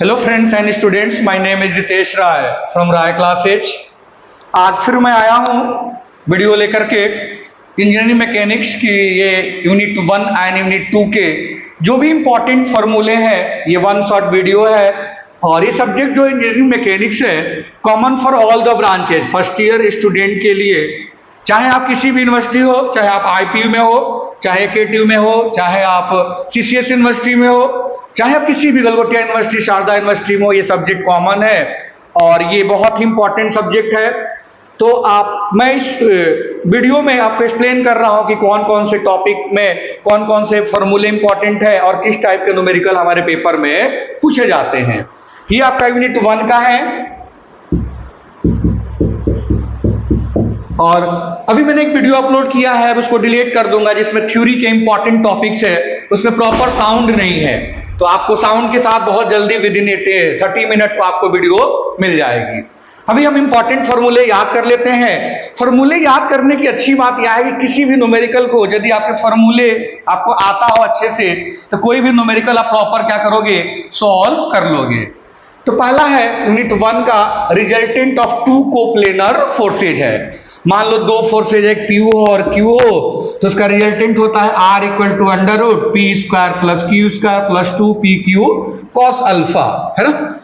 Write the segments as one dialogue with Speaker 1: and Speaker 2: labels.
Speaker 1: Hello friends and students, my name is Jitesh Rai from Rai classes. आज फिर मैं आया हूँ वीडियो लेकर के इंजीनियरिंग मैकेनिक्स की ये यूनिट 1 एंड यूनिट 2 के जो भी इंपॉर्टेंट फार्मूले हैं, ये वन शॉट वीडियो है। और ये सब्जेक्ट जो इंजीनियरिंग मैकेनिक्स है common for all the branches, first year student के लिए, चाहे आप किसी भी यूनिवर्सिटी हो, चाहे आप आईपीयू में हो, चाहे केटीयू में हो, चाहे आप सीसीएस यूनिवर्सिटी में हो, चाहे आप किसी भी गलगोटिया यूनिवर्सिटी, शारदा यूनिवर्सिटी में हो, ये सब्जेक्ट कॉमन है और ये बहुत ही इंपॉर्टेंट सब्जेक्ट है। तो मैं इस वीडियो में आपको एक्सप्लेन कर रहा हूं कि कौन कौन से टॉपिक में कौन कौन से फॉर्मूले इंपॉर्टेंट है और किस टाइप के न्यूमेरिकल हमारे पेपर में पूछे जाते हैं। ये आपका यूनिट 1 का है और अभी मैंने एक वीडियो अपलोड किया है, अब उसको डिलीट कर दूंगा, जिसमें थ्योरी के इंपॉर्टेंट टॉपिक्स है, उसमें प्रॉपर साउंड नहीं है। तो आपको साउंड के साथ बहुत जल्दी विद इन 30 मिनट को आपको वीडियो मिल जाएगी। अभी हम इंपॉर्टेंट फॉर्मूले याद कर लेते हैं। फॉर्मूले याद करने की अच्छी बात यह है कि किसी भी न्यूमेरिकल को यदि आपके फॉर्मूले आपको आता हो अच्छे से, तो कोई भी न्यूमेरिकल आप प्रॉपर क्या करोगे, सॉल्व कर लोगे। तो पहला है यूनिट 1 का resultant of two coplanar forces है। मान लो दो फोर्सेज एक पी ओ और क्यू ओ, तो उसका रिजल्टेंट होता है R equal to under root P square plus Q square plus 2p Q cos alpha, है ना।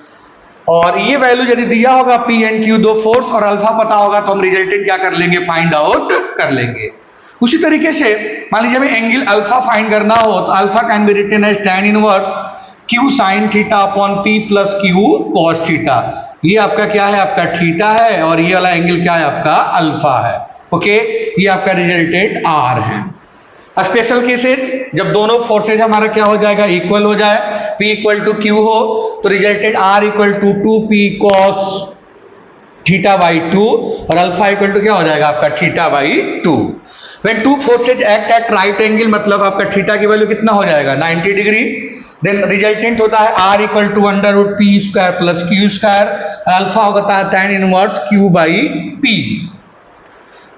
Speaker 1: और ये वैल्यू यदि दिया होगा पी एंड क्यू दो फोर्स और अल्फा पता होगा तो हम रिजल्टेंट क्या कर लेंगे, फाइंड आउट कर लेंगे। उसी तरीके से मान लीजिए हमें एंगल अल्फा फाइंड करना हो तो alpha can be written as tan inverse Q sine theta upon P plus Q cos theta. ये आपका क्या है, आपका थीटा है और ये वाला एंगल क्या है, आपका अल्फा है। ओके, ये आपका रिजल्टेंट आर है। स्पेशल केसेज जब दोनों फोर्सेज हमारा क्या हो जाएगा, इक्वल हो जाए, P इक्वल टू क्यू हो तो resultant R equal to 2p cos theta by 2 और अल्फा इक्वल टू क्या हो जाएगा, आपका theta by 2। When two forces act at right angle, मतलब आपका थीटा की वैल्यू कितना हो जाएगा, 90 डिग्री। देन रिजल्टेंट होता है R equal to under root P square plus Q square, alpha होता है tan inverse Q by P।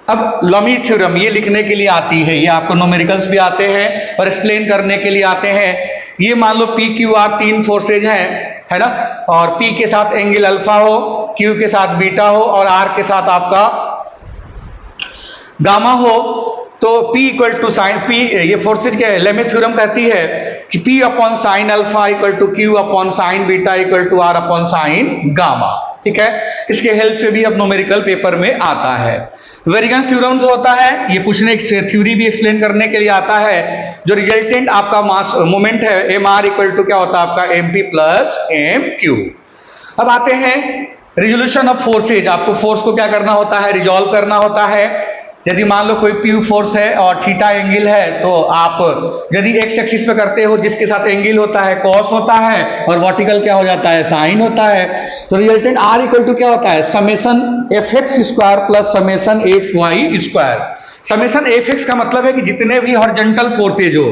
Speaker 1: अब लॉमी थ्योरम ये लिखने के लिए आती है, ये आपको न्यूमेरिकल्स भी आते हैं और एक्सप्लेन करने के लिए आते हैं। ये मान लो पी क्यू आर तीन फोर्सेज हैं, है ना, और P के साथ एंगल अल्फा हो, Q के साथ बीटा हो और R के साथ आपका गामा हो, तो P equal to sine P, ये फोर्सेज के लेमे थ्योरम कहती है कि P upon sine alpha equal to Q upon sine beta equal to R upon sine gamma. ठीक है, इसके हेल्प से भी अब न्यूमेरिकल पेपर में आता है। वेरिएंस थ्योरम जो होता है ये पूछने थ्योरी भी एक्सप्लेन करने के लिए आता है। जो रिजल्टेंट आपका मास मोमेंट है एम आर इक्वल टू क्या होता है, आपका M P plus M Q. अब आते हैं रिजोल्यूशन ऑफ फोर्सेज। आपको फोर्स को क्या करना होता है, रिजॉल्व करना होता है। यदि मान लो कोई पी फोर्स है और थीटा एंगल है, तो आप यदि एक्स एक्सिस पे करते हो जिसके साथ एंगल होता है कॉस होता है और वर्टिकल क्या हो जाता है, साइन होता है। तो रिजल्टेंट आर इक्वल टू क्या होता है, summation F X square plus summation F Y square. Summation F X का मतलब है कि जितने भी हॉरिजॉन्टल फोर्सेज हो,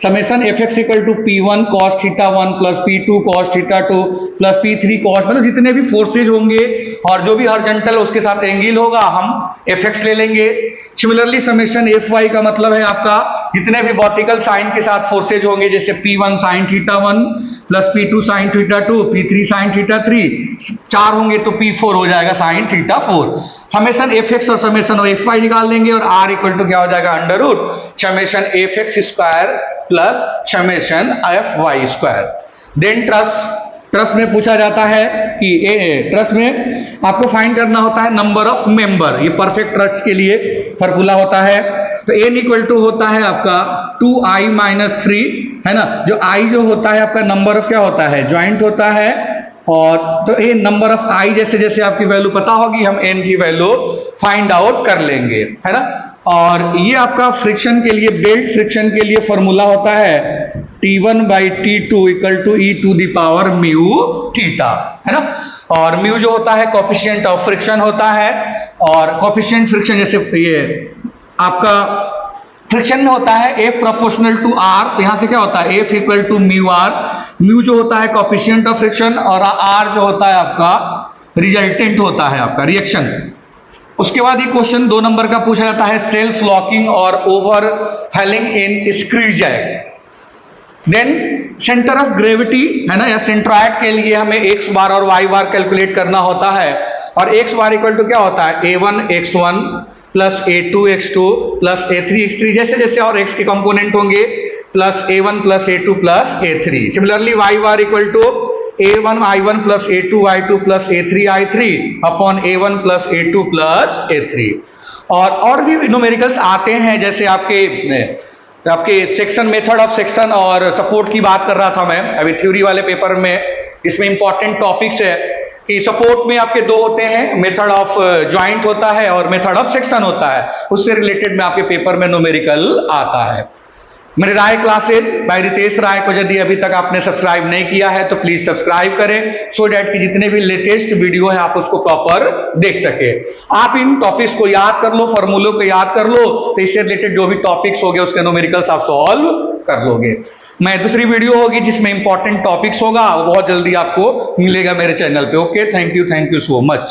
Speaker 1: summation F X equal to P one cos theta 1 plus P two cos theta 2 plus P three cos, मतलब जितने भी फोर्सेज होंगे और जो भी हॉरिजॉन्टल उसके साथ एंगल होगा हम एफ एक्स ले लेंगे। सिमिलरली समेशन एफ वाई का मतलब है आपका जितने भी वर्टिकल साइन के साथ फोर्सेज होंगे, जैसे P1 sine theta 1 plus P2 sine theta 2 P3 sine theta 3, 4 होंगे तो P4 हो जाएगा sine theta 4। Summation F X और समेशन एफ वाई निकाल लेंगे और R इक्वल टू क्या हो जाएगा, under root summation F X square plus summation F Y square. Then truss में पूछा जाता है कि ट्रस में आपको फाइंड करना होता है नंबर ऑफ मेंबर। ये परफेक्ट ट्रस के लिए फॉर्मूला होता है। तो n इक्वल टू होता है आपका 2i माइनस 3, है ना। जो i जो होता है आपका नंबर ऑफ क्या होता है, ज्वाइंट होता है। और तो ये नंबर ऑफ i जैसे जैसे आपकी वैल्यू पता होगी हम n की वैल्यू फाइंड आउट कर लेंगे, है ना। और ये आपका फ्रिक्शन के लिए, बेल्ट फ्रिक्शन के लिए फॉर्मूला होता है T1 by T2 equal to e to the power mu theta, है ना। और म्यू जो होता है कोफिशिएंट ऑफ फ्रिक्शन होता है, और कोफिशिएंट फ्रिक्शन जैसे ये आपका फ्रिक्शन में होता है F प्रोपोर्शनल टू R, तो यहां से क्या होता है F equal to mu R. Mu जो होता है कोफिशिएंट ऑफ फ्रिक्शन और R जो होता है आपका रिजल्टेंट होता है आपका रिएक्शन। उसके बाद ये क्वेश्चन 2 नंबर का पूछा जाता है सेल्फ लॉकिंग और overhauling in screw jack. Then centre of gravity है ना, या सेंट्रॉइड के लिए हमें x बार और y बार कैलकुलेट करना होता है, और x बार इक्वल टू क्या होता है, a1 x1 plus a2 x2 plus a3 x3, जैसे जैसे और x के कंपोनेंट होंगे, plus a1 plus a2 plus a3। Similarly y bar equal to a1 i1 plus a2 i2 plus a3 i3 upon a1 plus a2 plus a3। और भी numericals आते हैं, जैसे आपके सेक्शन, मेथड ऑफ सेक्शन और support की बात कर रहा था मैं अभी थ्योरी वाले पेपर में। इसमें इंपॉर्टेंट टॉपिक्स है कि सपोर्ट में आपके दो होते हैं, मेथड ऑफ ज्वाइंट होता है और मेथड ऑफ सेक्शन होता है, उससे रिलेटेड में आपके पेपर में न्यूमेरिकल आता है। मेरे राय क्लासेज बाय रितेश राय को यदि अभी तक आपने सब्सक्राइब नहीं किया है तो प्लीज सब्सक्राइब करें, सो डैट कि जितने भी लेटेस्ट वीडियो है आप उसको प्रॉपर देख सके। आप इन टॉपिक्स को याद कर लो, फॉर्मूलों को याद कर लो, तो इससे रिलेटेड जो भी टॉपिक्स हो गए उसके न्यूमेरिकल्स आप सॉल्व कर लोगे। मैं दूसरी वीडियो होगी जिसमें इंपॉर्टेंट टॉपिक्स होगा, वो बहुत जल्दी आपको मिलेगा मेरे चैनल पे। Okay, thank you so much.